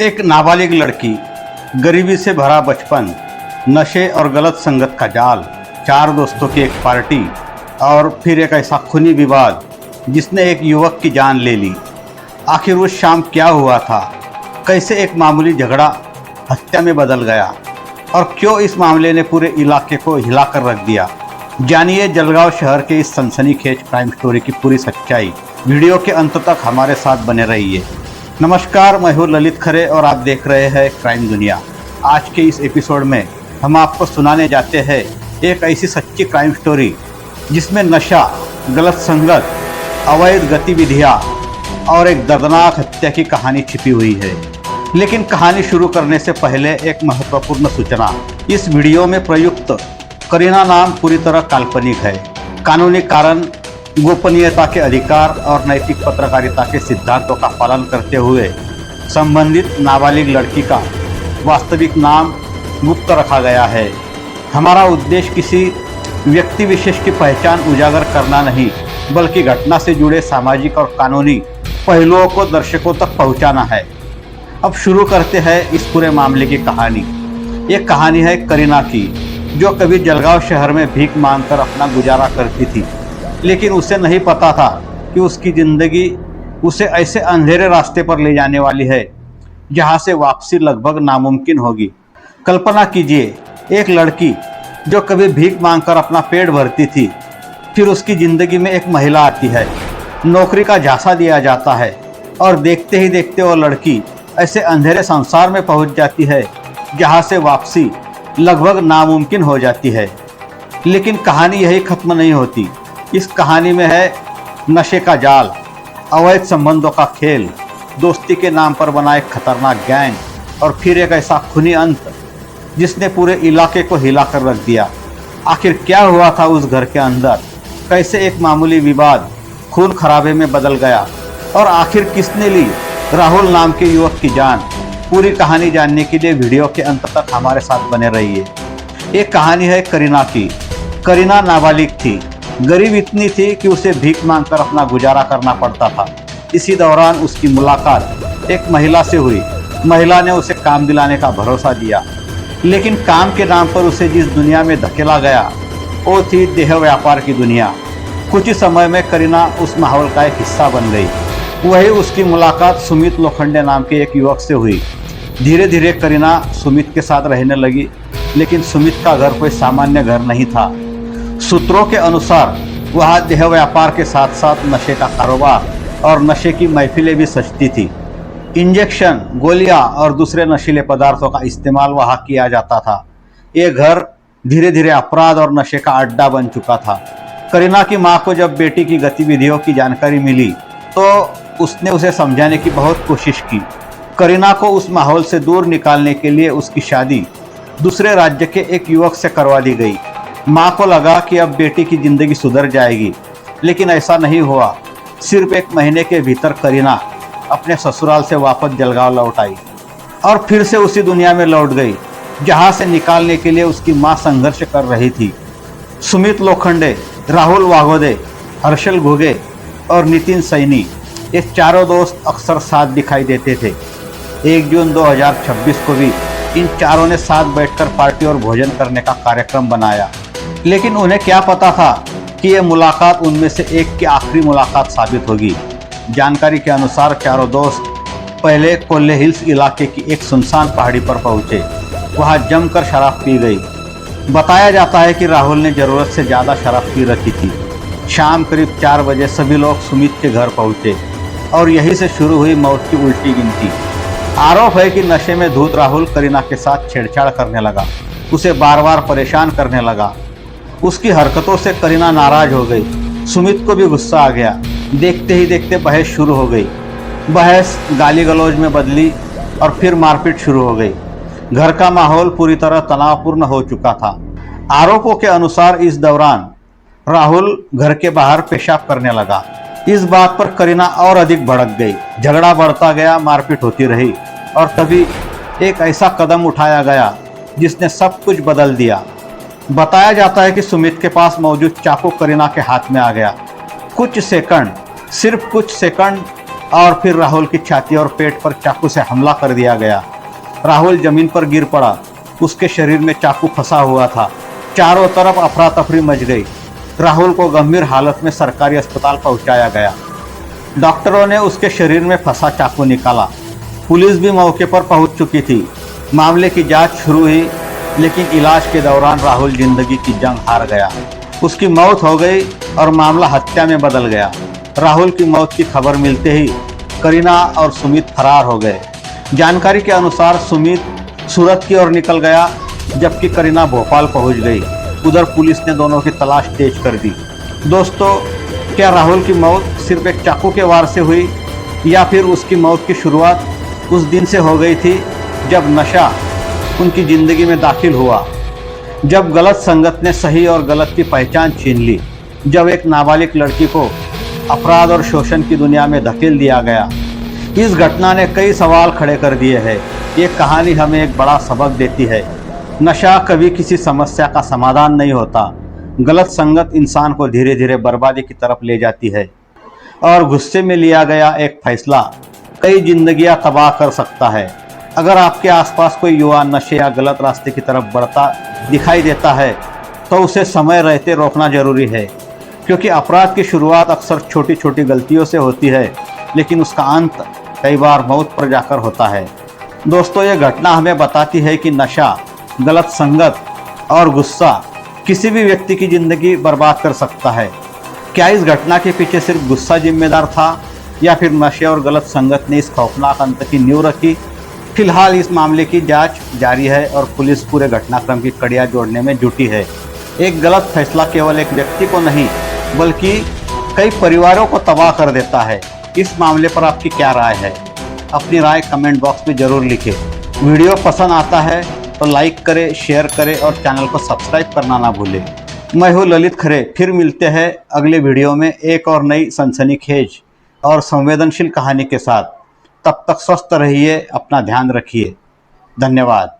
एक नाबालिग लड़की, गरीबी से भरा बचपन, नशे और गलत संगत का जाल, चार दोस्तों की एक पार्टी और फिर एक ऐसा खूनी विवाद जिसने एक युवक की जान ले ली। आखिर उस शाम क्या हुआ था? कैसे एक मामूली झगड़ा हत्या में बदल गया और क्यों इस मामले ने पूरे इलाके को हिलाकर रख दिया? जानिए जलगांव शहर के इस सनसनीखेज क्राइम स्टोरी की पूरी सच्चाई। वीडियो के अंत तक हमारे साथ बने रहिए। नमस्कार, मैं हूँ ललित खरे और आप देख रहे हैं क्राइम दुनिया। आज के इस एपिसोड में हम आपको सुनाने जाते हैं एक ऐसी सच्ची क्राइम स्टोरी जिसमें नशा, गलत संगत, अवैध गतिविधियाँ और एक दर्दनाक हत्या की कहानी छिपी हुई है। लेकिन कहानी शुरू करने से पहले एक महत्वपूर्ण सूचना। इस वीडियो में प्रयुक्त करीना नाम पूरी तरह काल्पनिक है। कानूनी कारण, गोपनीयता के अधिकार और नैतिक पत्रकारिता के सिद्धांतों का पालन करते हुए संबंधित नाबालिग लड़की का वास्तविक नाम गुप्त रखा गया है। हमारा उद्देश्य किसी व्यक्ति विशेष की पहचान उजागर करना नहीं, बल्कि घटना से जुड़े सामाजिक और कानूनी पहलुओं को दर्शकों तक पहुंचाना है। अब शुरू करते हैं इस पूरे मामले की कहानी। ये कहानी है करीना की, जो कभी जलगांव शहर में भीख मांगकर अपना गुजारा करती थी। लेकिन उसे नहीं पता था कि उसकी ज़िंदगी उसे ऐसे अंधेरे रास्ते पर ले जाने वाली है जहां से वापसी लगभग नामुमकिन होगी। कल्पना कीजिए, एक लड़की जो कभी भीख मांगकर अपना पेट भरती थी, फिर उसकी ज़िंदगी में एक महिला आती है, नौकरी का झांसा दिया जाता है और देखते ही देखते वो लड़की ऐसे अंधेरे संसार में पहुंच जाती है जहां से वापसी लगभग नामुमकिन हो जाती है। लेकिन कहानी यही खत्म नहीं होती। इस कहानी में है नशे का जाल, अवैध संबंधों का खेल, दोस्ती के नाम पर बना एक खतरनाक गैंग और फिर एक ऐसा खूनी अंत जिसने पूरे इलाके को हिलाकर रख दिया। आखिर क्या हुआ था उस घर के अंदर? कैसे एक मामूली विवाद खून खराबे में बदल गया और आखिर किसने ली राहुल नाम के युवक की जान? पूरी कहानी जानने के लिए वीडियो के अंत तक हमारे साथ बने रहिए। एक कहानी है करीना की। करीना नाबालिग थी, गरीब इतनी थी कि उसे भीख मांगकर अपना गुजारा करना पड़ता था। इसी दौरान उसकी मुलाकात एक महिला से हुई। महिला ने उसे काम दिलाने का भरोसा दिया, लेकिन काम के नाम पर उसे जिस दुनिया में धकेला गया वो थी देह व्यापार की दुनिया। कुछ ही समय में करीना उस माहौल का एक हिस्सा बन गई। वही उसकी मुलाकात सुमित लोखंडे नाम के एक युवक से हुई। धीरे धीरे करीना सुमित के साथ रहने लगी, लेकिन सुमित का घर कोई सामान्य घर नहीं था। सूत्रों के अनुसार वहाँ देह व्यापार के साथ साथ नशे का कारोबार और नशे की महफिलें भी सजती थी। इंजेक्शन, गोलियां और दूसरे नशीले पदार्थों का इस्तेमाल वहाँ किया जाता था। ये घर धीरे धीरे अपराध और नशे का अड्डा बन चुका था। करीना की माँ को जब बेटी की गतिविधियों की जानकारी मिली तो उसने उसे समझाने की बहुत कोशिश की। करीना को उस माहौल से दूर निकालने के लिए उसकी शादी दूसरे राज्य के एक युवक से करवा दी गई। माँ को लगा कि अब बेटी की जिंदगी सुधर जाएगी, लेकिन ऐसा नहीं हुआ। सिर्फ एक महीने के भीतर करीना अपने ससुराल से वापस जलगांव लौट आई और फिर से उसी दुनिया में लौट गई जहां से निकालने के लिए उसकी माँ संघर्ष कर रही थी। सुमित लोखंडे, राहुल वाघोदे, हर्षल घुगे और नितिन सैनी, ये चारों दोस्त अक्सर साथ दिखाई देते थे। 1 जून 2026 को भी इन चारों ने साथ बैठकर पार्टी और भोजन करने का कार्यक्रम बनाया। लेकिन उन्हें क्या पता था कि ये मुलाकात उनमें से एक की आखिरी मुलाकात साबित होगी। जानकारी के अनुसार चारों दोस्त पहले कोल्ले हिल्स इलाके की एक सुनसान पहाड़ी पर पहुंचे। वहां जमकर शराब पी गई। बताया जाता है कि राहुल ने ज़रूरत से ज़्यादा शराब पी रखी थी। शाम करीब 4 बजे सभी लोग सुमित के घर पहुंचे और यहीं से शुरू हुई मौत की उल्टी गिनती। आरोप है कि नशे में धुत राहुल करीना के साथ छेड़छाड़ करने लगा, उसे बार बार परेशान करने लगा। उसकी हरकतों से करीना नाराज हो गई। सुमित को भी गुस्सा आ गया। देखते ही देखते बहस शुरू हो गई। बहस गाली गलौज में बदली और फिर मारपीट शुरू हो गई। घर का माहौल पूरी तरह तनावपूर्ण हो चुका था। आरोपों के अनुसार इस दौरान राहुल घर के बाहर पेशाब करने लगा। इस बात पर करीना और अधिक भड़क गई। झगड़ा बढ़ता गया, मारपीट होती रही और तभी एक ऐसा कदम उठाया गया जिसने सब कुछ बदल दिया। बताया जाता है कि सुमित के पास मौजूद चाकू करीना के हाथ में आ गया। कुछ सेकंड, सिर्फ कुछ सेकंड और फिर राहुल की छाती और पेट पर चाकू से हमला कर दिया गया। राहुल जमीन पर गिर पड़ा। उसके शरीर में चाकू फंसा हुआ था। चारों तरफ अफरा तफरी मच गई। राहुल को गंभीर हालत में सरकारी अस्पताल पहुंचाया गया। डॉक्टरों ने उसके शरीर में फंसा चाकू निकाला। पुलिस भी मौके पर पहुंच चुकी थी। मामले की जांच शुरू हुई, लेकिन इलाज के दौरान राहुल जिंदगी की जंग हार गया। उसकी मौत हो गई और मामला हत्या में बदल गया। राहुल की मौत की खबर मिलते ही करीना और सुमित फरार हो गए। जानकारी के अनुसार सुमित सूरत की ओर निकल गया, जबकि करीना भोपाल पहुंच गई। उधर पुलिस ने दोनों की तलाश तेज कर दी। दोस्तों, क्या राहुल की मौत सिर्फ एक चाकू के वार से हुई, या फिर उसकी मौत की शुरुआत उस दिन से हो गई थी जब नशा उनकी ज़िंदगी में दाखिल हुआ, जब गलत संगत ने सही और गलत की पहचान छीन ली, जब एक नाबालिग लड़की को अपराध और शोषण की दुनिया में धकेल दिया गया। इस घटना ने कई सवाल खड़े कर दिए हैं। ये कहानी हमें एक बड़ा सबक देती है। नशा कभी किसी समस्या का समाधान नहीं होता। गलत संगत इंसान को धीरे धीरे बर्बादी की तरफ ले जाती है, और गुस्से में लिया गया एक फैसला कई जिंदगियां तबाह कर सकता है। अगर आपके आसपास कोई युवा नशे या गलत रास्ते की तरफ बढ़ता दिखाई देता है, तो उसे समय रहते रोकना जरूरी है, क्योंकि अपराध की शुरुआत अक्सर छोटी छोटी गलतियों से होती है, लेकिन उसका अंत कई बार मौत पर जाकर होता है। दोस्तों, ये घटना हमें बताती है कि नशा, गलत संगत और गुस्सा किसी भी व्यक्ति की ज़िंदगी बर्बाद कर सकता है। क्या इस घटना के पीछे सिर्फ गुस्सा जिम्मेदार था, या फिर नशे और गलत संगत ने इस खौफनाक अंत की नींव रखी? फिलहाल इस मामले की जांच जारी है और पुलिस पूरे घटनाक्रम की कड़ियाँ जोड़ने में जुटी है। एक गलत फैसला केवल एक व्यक्ति को नहीं, बल्कि कई परिवारों को तबाह कर देता है। इस मामले पर आपकी क्या राय है? अपनी राय कमेंट बॉक्स में ज़रूर लिखें। वीडियो पसंद आता है तो लाइक करें, शेयर करें और चैनल को सब्सक्राइब करना ना भूलें। मैं हूँ ललित खरे। फिर मिलते हैं अगले वीडियो में एक और नई सनसनीखेज और संवेदनशील कहानी के साथ। तब तक स्वस्थ रहिए, अपना ध्यान रखिए। धन्यवाद।